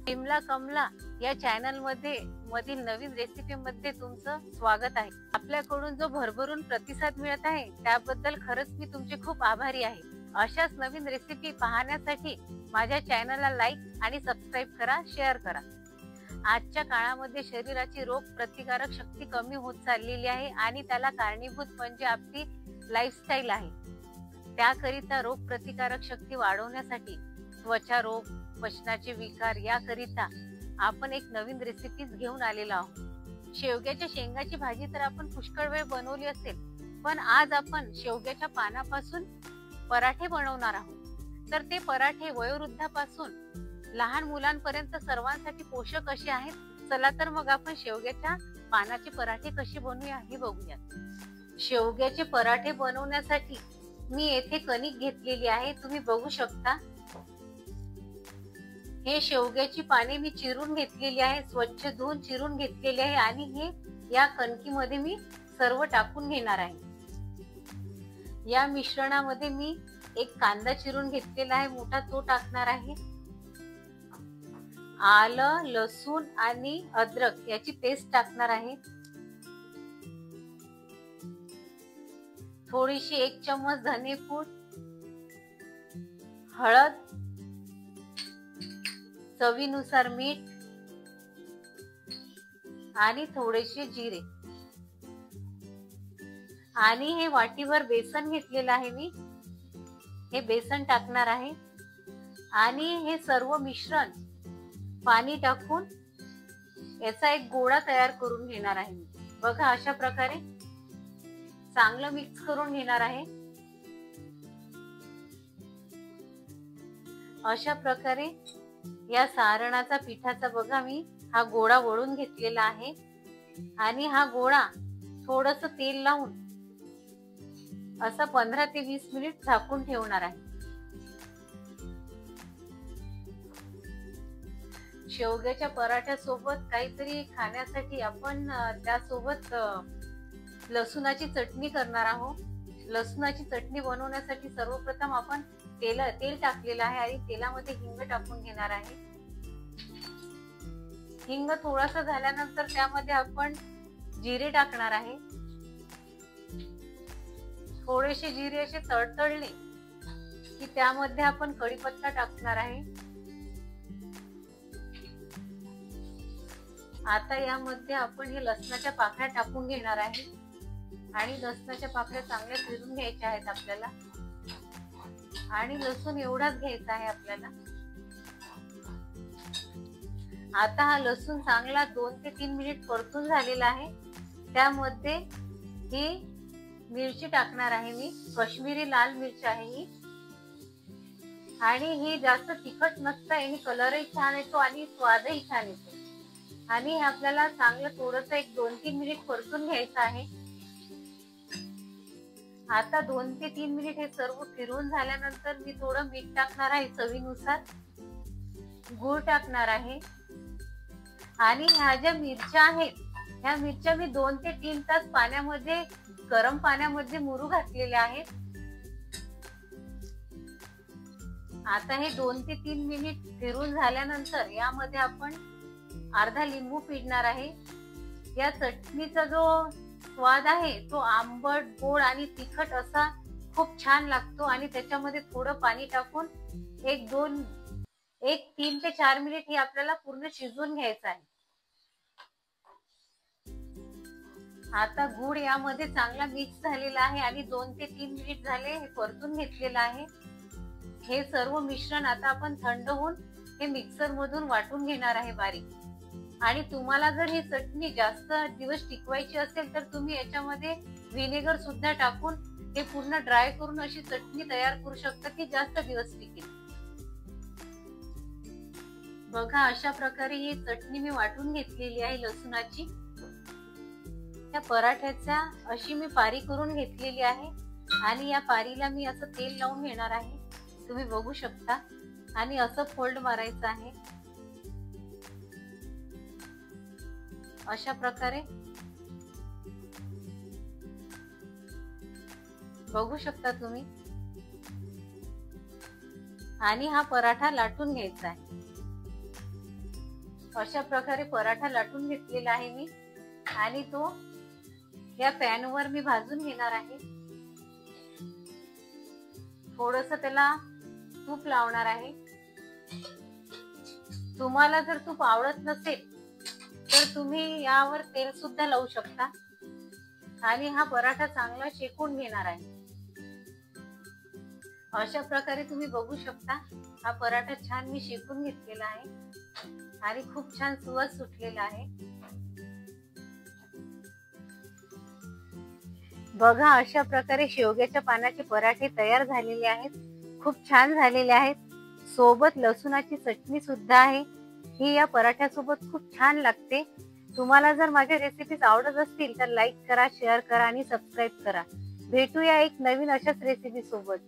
शिमला कमला या चॅनल मधील नवीन रेसिपी मध्ये तुमचं स्वागत आहे। आपल्याकडून जो भरभरून प्रतिसाद मिळत आहे त्याबद्दल खरंच मी तुमचे खूप आभारी आहे। अशाच नवीन रेसिपी पाहण्यासाठी माझ्या चॅनलला लाईक आणि सबस्क्राईब करा, शेअर करा। आजच्या काळामध्ये शरीराची रोग प्रतिकारक शक्ती कमी होत चाललेली आहे आणि त्याला कारणीभूत म्हणजे आपली लाईफस्टाईल आहे। त्याकरिता रोग प्रतिकारक शक्ती वाढवण्यासाठी त्वचा रोग, पचनाचे विकार याकरिता आपण एक नवीन रेसिपीज घेऊन आलेलो आहोत। शेवग्याच्या शेंगाची भाजी तर आपण पुष्कळ वेळ बनवली असेल, पण आज आपण शेवग्याच्या पानापासून पराठे बनवणार आहोत। तर ते पराठे वयोवृद्धापासून लहान मुलांपर्यंत सर्वांसाठी पोषक असे आहेत। चला तर मग आपण शेवग्याच्या पानाचे पराठे कसे बनवूया हे बघूया। शेवग्याचे पराठे बनवण्यासाठी मी येथे कणिक घेतलेली आहे, तुम्ही बघू शकता। हे शेवग्याची पाने मी चिरून घेतलेली आहे, स्वच्छ धुवून चिरून घेतलेली आहे आणि हे या कणकीमध्ये मी सर्व टाकून घेणार आहे। या मिश्रणामध्ये मी एक कांदा चिरून घेतलेला आहे मोठा, तो टाकणार आहे। आलं, लसूण आणि अद्रक याची पेस्ट टाकणार आहे। थोडीशी 1 चम्मच धनेपूड, हळद, चवीनुसार मीठ आणि थोडेसे जिरे आणि हे वाटीभर बेसन घेतलेलं आहे मी, हे बेसन टाकणार आहे आणि हे सर्व मिश्रण पाणी टाकून याचा एक गोळा तयार करून घेणार आहे। बघा अशा प्रकारे चांगलं मिक्स करून घेणार आहे। अशा प्रकारे या सारणाचा पिठाचा बघा मी हा गोळा वळून घेतलेला आहे आणि हा गोळा थोडस तेल लावून असा 15 ते 20 मिनिट झाकून ठेवणार आहे। शेवग्याच्या पराठ्या सोबत काहीतरी खाण्यासाठी आपण त्यासोबत लसुणाची चटणी करणार आहोत। लसुणाची चटणी बनवण्यासाठी सर्वप्रथम आपण तेल टाकलेलं आहे आणि तेलामध्ये हिंग टाकून घेणार आहे। हिंग थोडासा झाल्यानंतर त्यामध्ये आपण जिरे टाकणार आहे। थोडेसे जिरे असे तडतडले की त्यामध्ये आपण कढीपत्ता टाकणार आहे। आता यामध्ये आपण हे लसणाच्या पाकळ्या टाकून घेणार आहे आणि लसणाच्या पाकळ्या चांगल्या फिरून घ्यायच्या आहेत आपल्याला आणि लसूण एवढाच घ्यायचा आहे आपल्याला। आता हा लसूण चांगला 2 ते 3 मिनिट परतून झालेला आहे। त्यामध्ये ही मिरची टाकणार आहे मी, काश्मीरी लाल मिरची आहे ही आणि ही जास्त तिखट नसतं, याने कलरही छान येतो आणि स्वादही छान येतो आणि हे आपल्याला चांगलं थोडंसं 1-2-3 मिनिट परतून घ्यायचं आहे। आता 2 ते 3 मिनिट हे सर्व फिरून झाल्यानंतर मी थोडं मीठ टाकणार आहे, चवीनुसार गूळ टाकणार आहे आणि ह्या ज्या मिरच्या आहेत ह्या मिरच्या मी 2 ते 3 तास पाण्यामध्ये, गरम पाण्यामध्ये मुरू घातलेल्या आहेत। आता हे 2 ते 3 मिनिट फिरून झाल्यानंतर यामध्ये आपण अर्धा लिंबू पिळणार आहे। या चटणीचा जो स्वाद आहे तो आंबट, गोड आणि तिखट असा खूप छान लागतो आणि त्याच्यामध्ये थोडं पाणी टाकून 3 ते 4 मिनिट हे आपल्याला पूर्ण शिजवून घ्यायचं आहे। आता गूळ यामध्ये चांगला मिक्स झालेला आहे आणि 2 ते 3 मिनिट झाले हे परतून घेतलेलं आहे। हे सर्व मिश्रण आता आपण थंड होऊन हे मिक्सर मधून वाटून घेणार आहे बारीक। आणि तुम्हाला जर ही चटणी जास्त दिवस टिकवायची असेल तर तुम्ही याच्यामध्ये व्हिनेगर सुद्धा टाकून हे पूर्ण ड्राय करून अशी चटणी तयार करू शकता की जास्त दिवस टिकेल। बघा अशा प्रकारे ही चटणी मी वाटून घेतलेली आहे लसुणाची। त्या पराठ्याचा अशी मी पारी करून घेतलेली आहे आणि या पारीला मी असं तेल लावून घेणार आहे, तुम्ही बघू शकता आणि असं फोल्ड मारायचं आहे अशा प्रकारे। बघू शकता तुम्ही आणि हा पराठा लाटून घ्यायचा आहे। अशा प्रकारे पराठा लाटून घेतलेला आहे मी आणि तो या पॅन वर मी भाजून घेणार आहे. थोडस त्याला तूप लावणार आहे. तुम्हाला जर तूप आवडत नसेल तर तुम्ही यावर तेल सुद्धा लावू शकता आणि हा पराठा चांगला शेकून घेणार आहे. अशा प्रकारे तुम्ही बघू शकता हा पराठा छान मी शेकून घेतलेला आहे आणि खूप छान सुवास सुटलेला आहे. बघा अशा प्रकारे शेवग्याच्या पानाचे पराठे तयार झालेले आहेत. खूप छान झालेले आहेत. सोबत लसूणाची चटणी सुद्धा आहे. ही या पराठ्यासोबत खूप छान लागते. तुम्हाला जर माझ्या रेसिपीज आवडत असतील तर लाईक करा, शेअर करा आणि सबस्क्राईब करा. भेटूया एक नवीन अशाच रेसिपी सोबत.